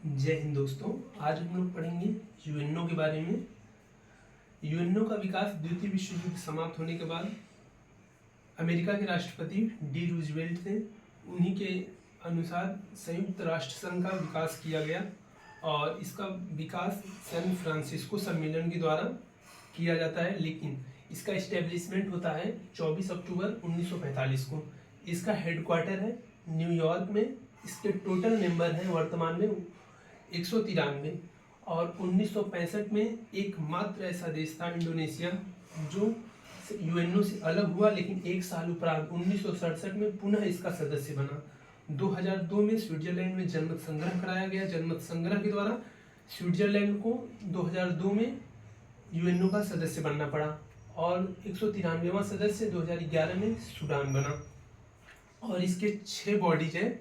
जय हिंद दोस्तों। आज हम लोग पढ़ेंगे यूएनओ के बारे में। यूएनओ का विकास द्वितीय विश्व युद्ध समाप्त होने के बाद अमेरिका के राष्ट्रपति डी रूजवेल्ट थे, उन्हीं के अनुसार संयुक्त राष्ट्र संघ का विकास किया गया और इसका विकास सैन फ्रांसिस्को सम्मेलन के द्वारा किया जाता है, लेकिन इसका इस्टेब्लिशमेंट होता है 24 अक्टूबर 1945 को। इसका हेडक्वार्टर है न्यूयॉर्क में। इसके टोटल मेंबर हैं वर्तमान में 193 और 1965 में एकमात्र ऐसा देश था इंडोनेशिया जो यूएनओ से अलग हुआ, लेकिन एक साल उपरांत 1967 में पुनः इसका सदस्य बना। 2002 में स्विट्जरलैंड में जनमत संग्रह कराया गया। जनमत संग्रह के द्वारा स्विट्जरलैंड को 2002 में यूएनओ का सदस्य बनना पड़ा और 193वां सदस्य 2011 में सूडान बना। और इसके 6 बॉडीज हैं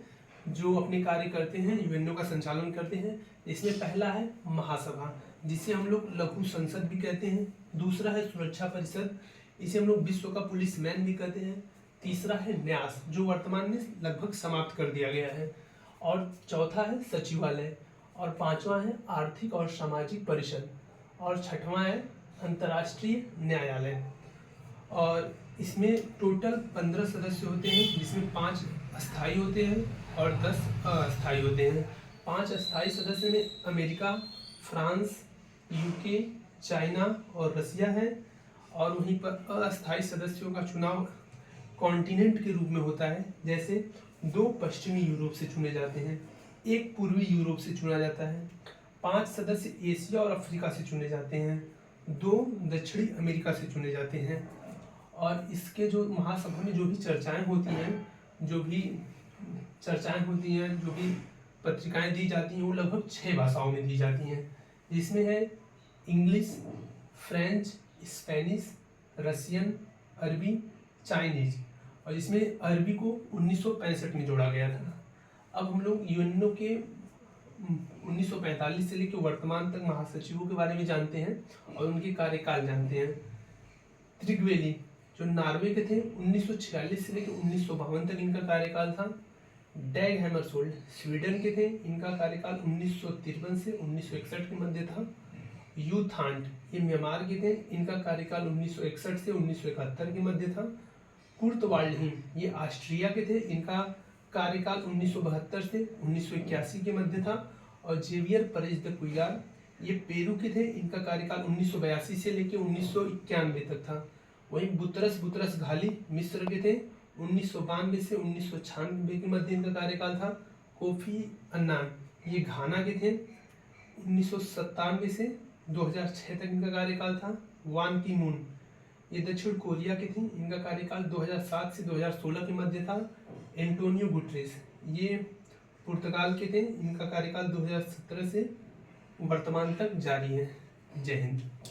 जो अपने कार्य करते हैं, यूएनओ का संचालन करते हैं। इसमें पहला है महासभा, जिसे हम लोग लघु संसद भी कहते हैं। दूसरा है सुरक्षा परिषद, इसे हम लोग विश्व का पुलिस मैन भी कहते हैं। तीसरा है न्यास, जो वर्तमान में लगभग समाप्त कर दिया गया है। और चौथा है सचिवालय। और पांचवा है आर्थिक और सामाजिक परिषद। और छठवां है अंतर्राष्ट्रीय न्यायालय। और इसमें टोटल 15 सदस्य होते हैं, जिसमें 5 अस्थायी होते हैं और 10 अस्थायी होते हैं। 5 अस्थायी सदस्य में अमेरिका, फ्रांस, यूके, चाइना और रसिया है। और वहीं पर अस्थायी सदस्यों का चुनाव कॉन्टिनेंट के रूप में होता है, जैसे 2 पश्चिमी यूरोप से चुने जाते हैं, 1 पूर्वी यूरोप से चुना जाता है, 5 सदस्य एशिया और अफ्रीका से चुने जाते हैं, 2 दक्षिणी अमेरिका से चुने जाते हैं। और इसके जो महासभा में जो भी चर्चाएं होती हैं, जो भी पत्रिकाएं दी जाती हैं, वो लगभग 6 भाषाओं में दी जाती हैं, जिसमें है इंग्लिश, फ्रेंच, स्पेनिश, रसियन, अरबी, चाइनीज। और इसमें अरबी को 1965 में जोड़ा गया था। अब हम लोग यूएनओ के 1945 से लेकर वर्तमान तक महासचिवों के बारे में जानते हैं और उनके कार्यकाल जानते हैं। त्रिगवेली जो नॉर्वे के थे, 1946 से लेकर 1952 तक इनका कार्यकाल था। डैग हैमरशोल्ड स्वीडन के थे, इनका कार्यकाल 1953 से 1961 के मध्य था। यू थांट ये म्यांमार के थे, इनका कार्यकाल 1961 से 1971 के मध्य था। कुर्ट वाल्डहीम ये ऑस्ट्रिया के थे, इनका कार्यकाल 1972 से 1981 के मध्य था। और जेवियर परेज द कुइलार ये पेरू के थे, इनका कार्यकाल 1982 से लेकर 1991 तक था। वहीं बुतरस घाली मिस्र के थे, 1992 से 1996 के मध्य इनका कार्यकाल था। कोफी अन्नान ये घाना के थे, 1997 से 2006 तक इनका कार्यकाल था। वान की मून ये दक्षिण कोरिया के थे, इनका कार्यकाल 2007 से 2016 के मध्य था। एंटोनियो गुटरेस ये पुर्तगाल के थे, इनका कार्यकाल 2017 से वर्तमान तक जारी है। जय हिंद।